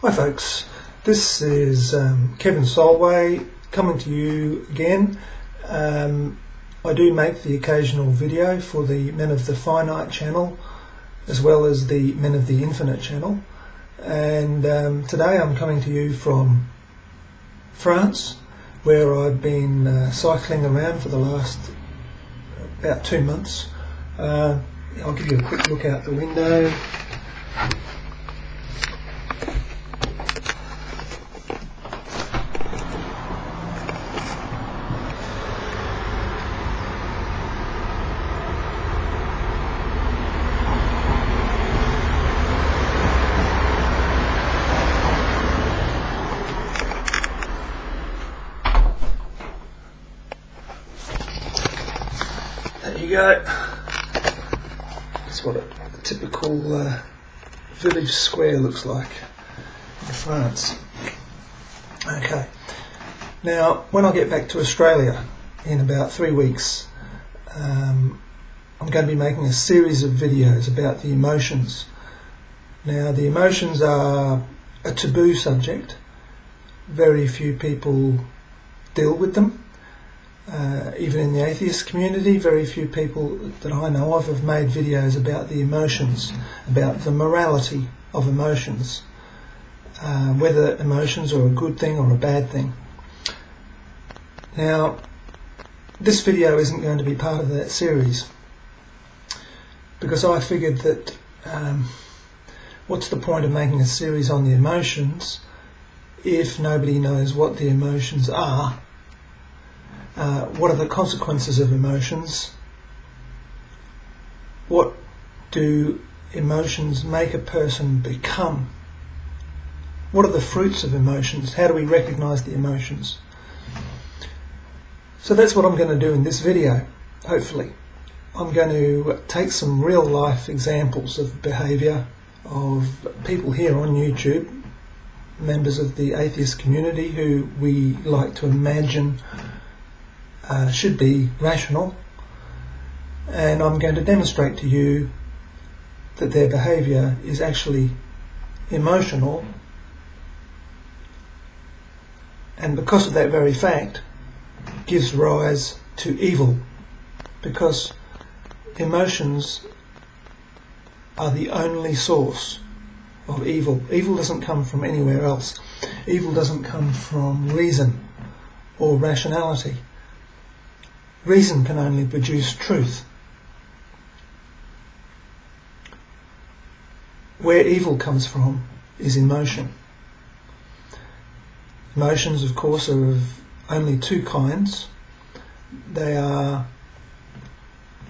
Hi folks, this is Kevin Solway coming to you again. I do make the occasional video for the MenoftheInfinite channel as well as the MenoftheInfinite channel, and today I'm coming to you from France, where I've been cycling around for the last about 2 months. I'll give you a quick look out the window. There you go. That's what a typical village square looks like in France. Okay. Now, when I get back to Australia in about 3 weeks, I'm going to be making a series of videos about the emotions. Now, the emotions are a taboo subject. Very few people deal with them. Even in the atheist community, very few people that I know of have made videos about the emotions, about the morality of emotions, whether emotions are a good thing or a bad thing. Now, this video isn't going to be part of that series, because I figured that what's the point of making a series on the emotions if nobody knows what the emotions are? What are the consequences of emotions? What do emotions make a person become? What are the fruits of emotions? How do we recognise the emotions? So that's what I'm going to do in this video, hopefully. I'm going to take some real life examples of behaviour of people here on YouTube, members of the atheist community who we like to imagine should be rational, and I'm going to demonstrate to you that their behaviour is actually emotional, and because of that very fact gives rise to evil, because emotions are the only source of evil. Evil doesn't come from anywhere else. Evil doesn't come from reason or rationality. Reason can only produce truth. Where evil comes from is emotion. Emotions, of course, are of only two kinds. They are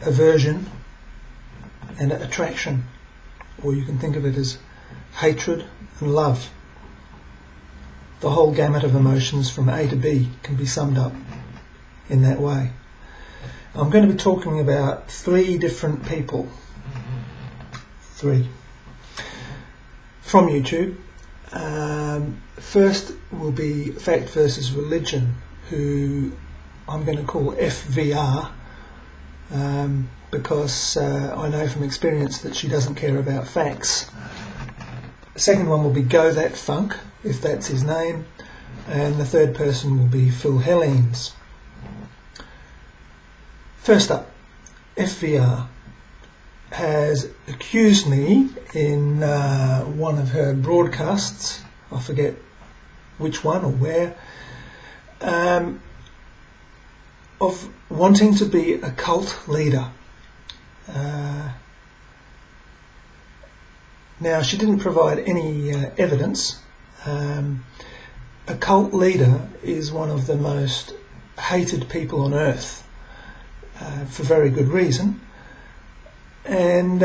aversion and attraction, or you can think of it as hatred and love. The whole gamut of emotions from A to B can be summed up in that way. I'm going to be talking about 3 different people. 3. From YouTube. First will be Fact versus Religion, who I'm going to call FVR, because I know from experience that she doesn't care about facts. The second one will be Go That Funk, if that's his name, and the third person will be Phil Hellenes. First up, FVR has accused me in one of her broadcasts, I forget which one or where, of wanting to be a cult leader. Now, she didn't provide any evidence. A cult leader is one of the most hated people on earth, for very good reason. And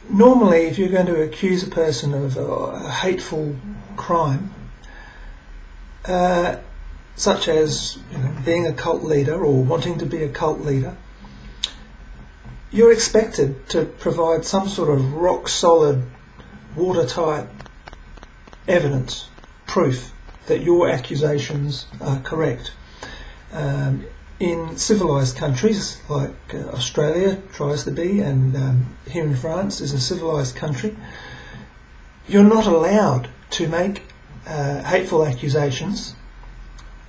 normally, if you're going to accuse a person of a hateful crime, such as being a cult leader or wanting to be a cult leader, you're expected to provide some sort of rock-solid, watertight evidence, proof that your accusations are correct. In civilised countries like Australia tries to be, and here in France is a civilised country, you're not allowed to make hateful accusations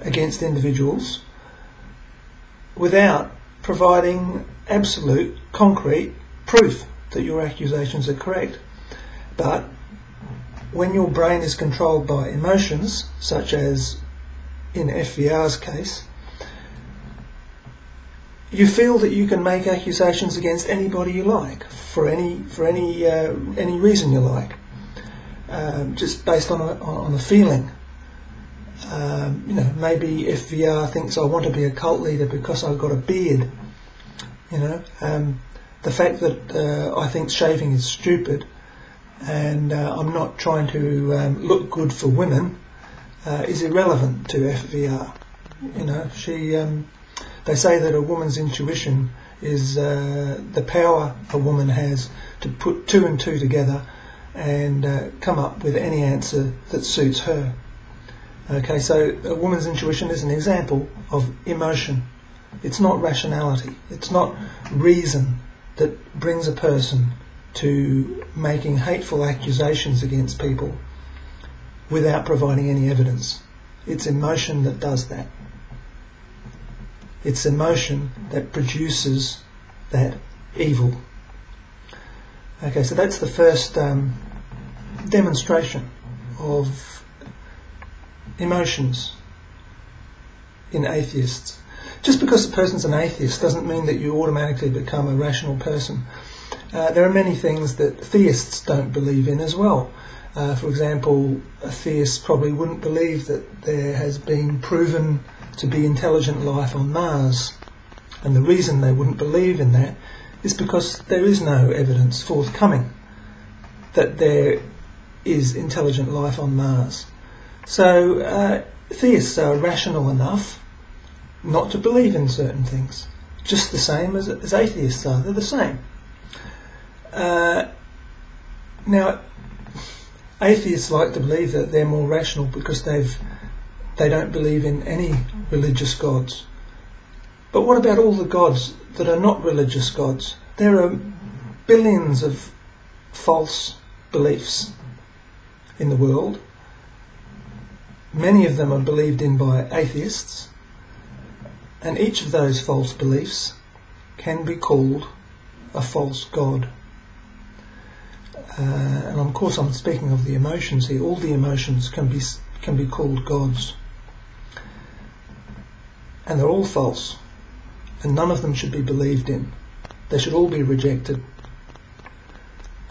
against individuals without providing absolute, concrete proof that your accusations are correct. But when your brain is controlled by emotions, such as in FVR's case, you feel that you can make accusations against anybody you like, for any reason you like, just based on a feeling. Maybe FVR thinks I want to be a cult leader because I've got a beard. The fact that I think shaving is stupid, and I'm not trying to look good for women, is irrelevant to FVR. They say that a woman's intuition is the power a woman has to put two and two together and come up with any answer that suits her. Okay, so a woman's intuition is an example of emotion. It's not rationality. It's not reason that brings a person to making hateful accusations against people without providing any evidence. It's emotion that does that. It's emotion that produces that evil. Okay, so that's the first demonstration of emotions in atheists. Just because a person's an atheist doesn't mean that you automatically become a rational person. There are many things that theists don't believe in as well. For example, a theist probably wouldn't believe that there has been proven to be intelligent life on Mars. And the reason they wouldn't believe in that is because there is no evidence forthcoming that there is intelligent life on Mars. So theists are rational enough not to believe in certain things, just the same as atheists are. They're the same. Now, atheists like to believe that they're more rational because they don't believe in any religious gods. But what about all the gods that are not religious gods? There are billions of false beliefs in the world. Many of them are believed in by atheists, and each of those false beliefs can be called a false god. And of course I'm speaking of the emotions here. All the emotions can be called gods. And they're all false. And none of them should be believed in. They should all be rejected.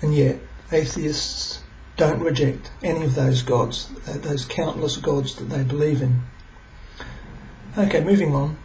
And yet, atheists don't reject any of those gods, those countless gods that they believe in. Okay, moving on.